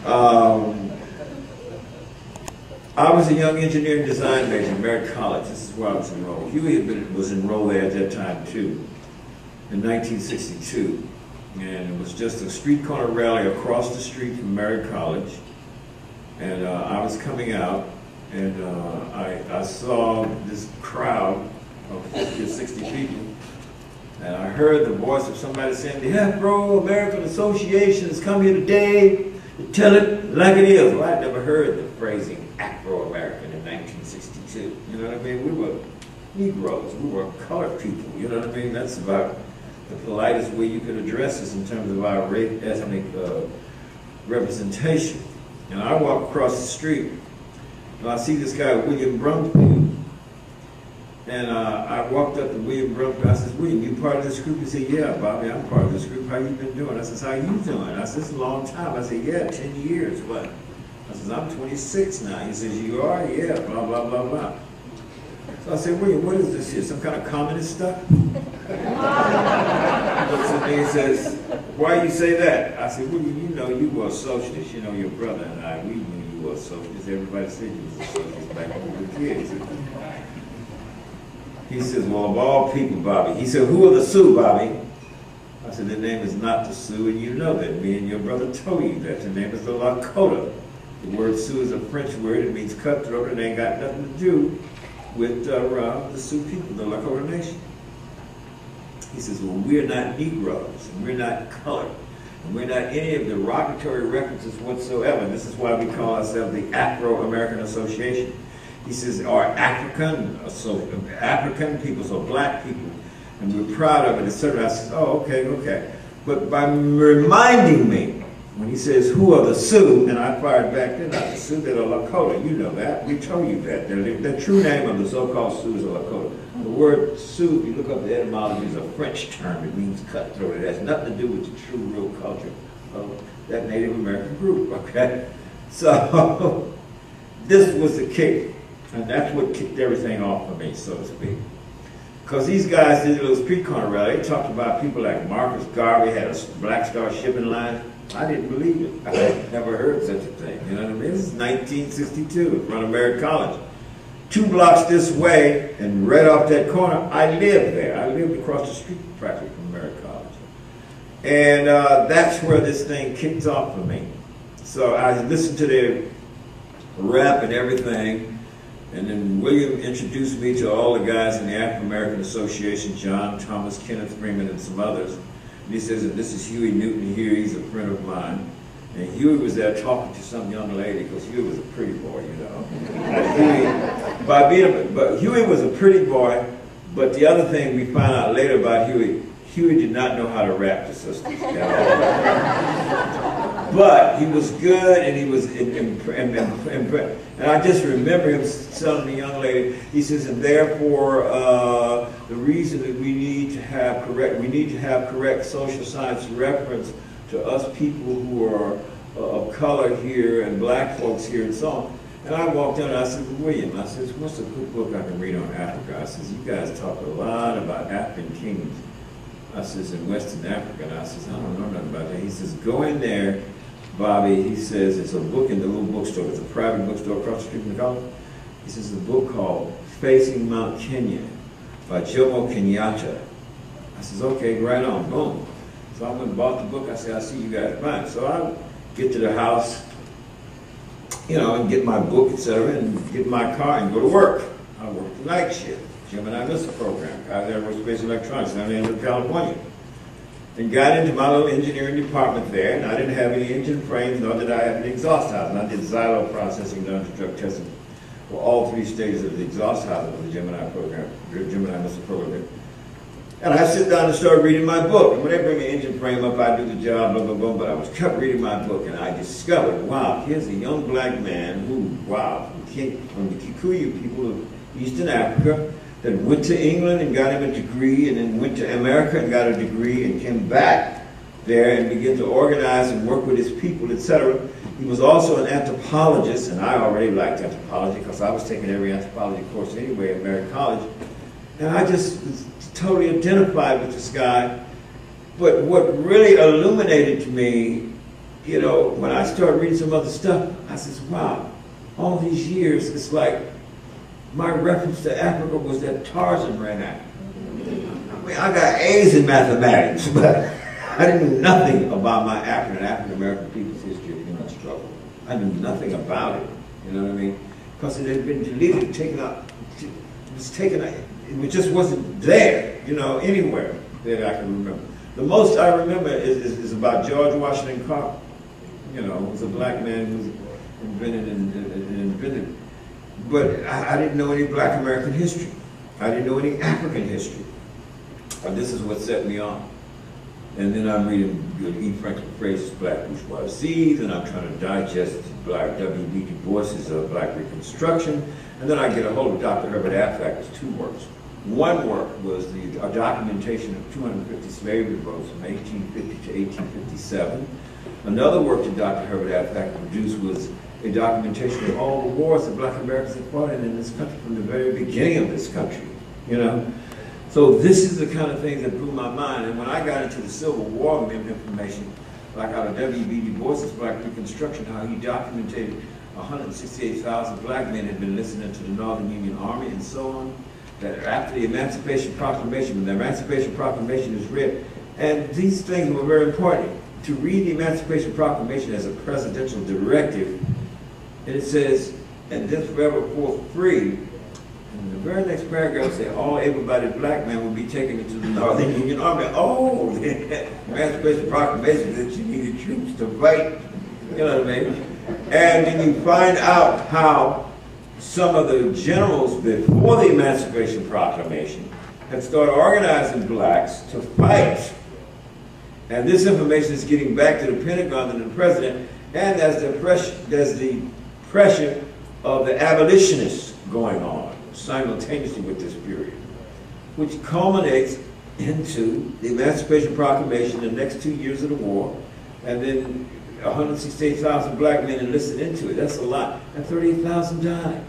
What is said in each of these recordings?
I was a young engineering design major at Merritt College. This is where I was enrolled. Huey was enrolled there at that time too, in 1962. And it was just a street corner rally across the street from Merritt College. And I was coming out, and I saw this crowd of 50 or 60 people. And I heard the voice of somebody saying, the Afro-American Association has come here today to tell it like it is. Well, I'd never heard the phrasing Afro-American in 1962. You know what I mean? We were Negroes. We were colored people. You know what I mean? That's about the politest way you could address us in terms of our ethnic representation. And I walk across the street, and I see this guy, William Brumfield. And I walked up to William Brumfield. I said, William, you part of this group? He said, yeah, Bobby, I'm part of this group. How you been doing? I said, how you doing? I said, it's a long time. I said, yeah, 10 years. What? I said, I'm 26 now. He says, you are? Yeah, blah, blah, blah, blah. So I said, William, what is this here? Some kind of communist stuff? He looks at me and says, why you say that? I said, William, you know you were a socialist. You know your brother and I, we knew you were a socialist. Everybody said you was a socialist back when we were kids. He says, well, of all people, Bobby. He said, who are the Sioux, Bobby? I said, their name is not the Sioux, and you know that. Me and your brother told you that. Their name is the Lakota. The word Sioux is a French word. It means cutthroat, and it ain't got nothing to do with the Sioux people, the Lakota Nation. He says, well, we're not Negroes, and we're not colored, and we're not any of the derogatory references whatsoever. And this is why we call ourselves the Afro-American Association. He says, or African people, so black people, and we're proud of it, etc. I said, oh, okay, okay. But by reminding me, when he says, who are the Sioux, and I fired back, they're not the Sioux, they're the Lakota. You know that. We told you that. The true name of the so-called Sioux is the Lakota. The word Sioux, if you look up the etymology, is a French term. It means cutthroat. It has nothing to do with the true, real culture of that Native American group, okay? So, this was the kick. And that's what kicked everything off for me, so to speak. Because these guys did a little street corner rally. They talked about people like Marcus Garvey had a Black Star shipping line. I didn't believe it. I had never heard such a thing. You know what I mean? This is 1962 in front of Merritt College. 2 blocks this way, and right off that corner, I lived there. I lived across the street practically from Merritt College. And that's where this thing kicked off for me. So I listened to their rap and everything. And then William introduced me to all the guys in the African American Association, John, Thomas, Kenneth Freeman, and some others. And he says that this is Huey Newton here, he's a friend of mine. And Huey was there talking to some young lady, because Huey was a pretty boy, you know. Huey was a pretty boy, but the other thing we found out later about Huey did not know how to rap the sisters. But he was good, and he was and I just remember him telling the young lady, he says, and therefore the reason that we need to have correct social science reference to us people who are of color here and black folks here and so on. And I walked in and I said, William, I said, what's a good book I can read on Africa? I says, you guys talk a lot about African kings. I says, in Western Africa. And I says, I don't know nothing about that. He says, go in there, Bobby. He says, it's a book in the little bookstore. It's a private bookstore across the street from the college. He says, it's a book called Facing Mount Kenya by Jomo Kenyatta. I says, okay, right on, boom. So I went and bought the book. I said, I'll see you guys fine. So I get to the house, you know, and get my book, etc., and get in my car and go to work. I work the night shift, Gemini Missile Program, I was at Aerospace Electronics down in California. And got into my little engineering department there, and I didn't have any engine frames, nor did I have any exhaust housing. I did xylo processing, drug testing for all 3 stages of the exhaust housing of the Gemini program, Gemini Missile Program. And I sit down and start reading my book. And when they bring an engine frame up, I do the job, blah, blah, blah. But I was kept reading my book, and I discovered, wow, here's a young black man who, wow, came from the Kikuyu people of Eastern Africa, that went to England and got him a degree, and then went to America and got a degree, and came back there and began to organize and work with his people, etc. He was also an anthropologist, and I already liked anthropology because I was taking every anthropology course anyway at Merritt College. And I just was totally identified with this guy. But what really illuminated to me you know, when I started reading some other stuff, I says, wow, all these years, it's like my reference to Africa was that Tarzan ran out. I mean, I got A's in mathematics, but I didn't know nothing about my African American people's history of human struggle. I knew nothing about it, you know what I mean? Because it had been deleted, taken out, it was taken out, it just wasn't there, you know, anywhere that I can remember. The most I remember is about George Washington Carver. You know, was a black man who was invented and invented. But I didn't know any Black American history. I didn't know any African history. And this is what set me on. And then I'm reading E. Franklin Frazier's Black Bourgeoisie, and I'm trying to digest W.B. Du Bois's Black Reconstruction, and then I get a hold of Dr. Herbert Abfacker's two works. One work was the documentation of 250 slavery votes from 1850 to 1857. Another work that Dr. Herbert Abfacker produced was a documentation of all the wars that Black Americans have fought in this country from the very beginning of this country, you know. So this is the kind of thing that blew my mind. And when I got into the Civil War information, like out of W.B. Du Bois's Black Reconstruction, how he documented 168,000 black men had been listening to the Northern Union Army and so on, that after the Emancipation Proclamation, when the Emancipation Proclamation is read, and these things were very important. To read the Emancipation Proclamation as a presidential directive, and it says, and this forever forth free, and the very next paragraph says, all able-bodied black men will be taken into the Northern Union Army. Oh, the Emancipation Proclamation that you needed troops to fight, you know what I mean? And then you find out how some of the generals before the Emancipation Proclamation had started organizing blacks to fight. And this information is getting back to the Pentagon and the president, and there's the pressure of the abolitionists going on simultaneously with this period, which culminates into the Emancipation Proclamation the next 2 years of the war, and then 168,000 black men enlisted into it. That's a lot. And 38,000 died.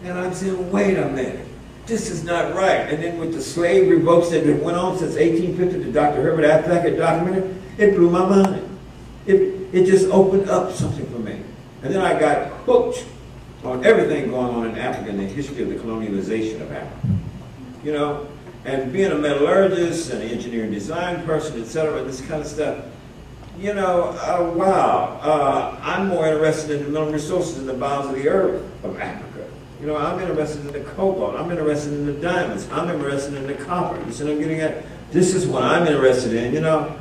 And I'm saying, wait a minute. This is not right. And then with the slave revolts that went on since 1850, the Dr. Herbert Abfacker documented, it blew my mind. It just opened up something for me. And then I got hooked on everything going on in Africa and the history of the colonialization of Africa. You know, and being a metallurgist and an engineering design person, etc., this kind of stuff, you know, wow, I'm more interested in the mineral resources in the bowels of the earth of Africa. You know, I'm interested in the cobalt, I'm interested in the diamonds, I'm interested in the copper. You see what I'm getting at? This is what I'm interested in, you know.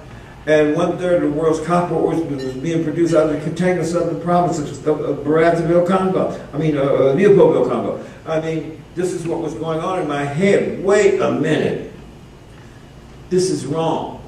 And 1/3 of the world's copper ore was being produced out of the Katanga Southern province of Brazzaville, Congo. I mean, Leopoldville, Congo. I mean, this is what was going on in my head. Wait a minute. This is wrong.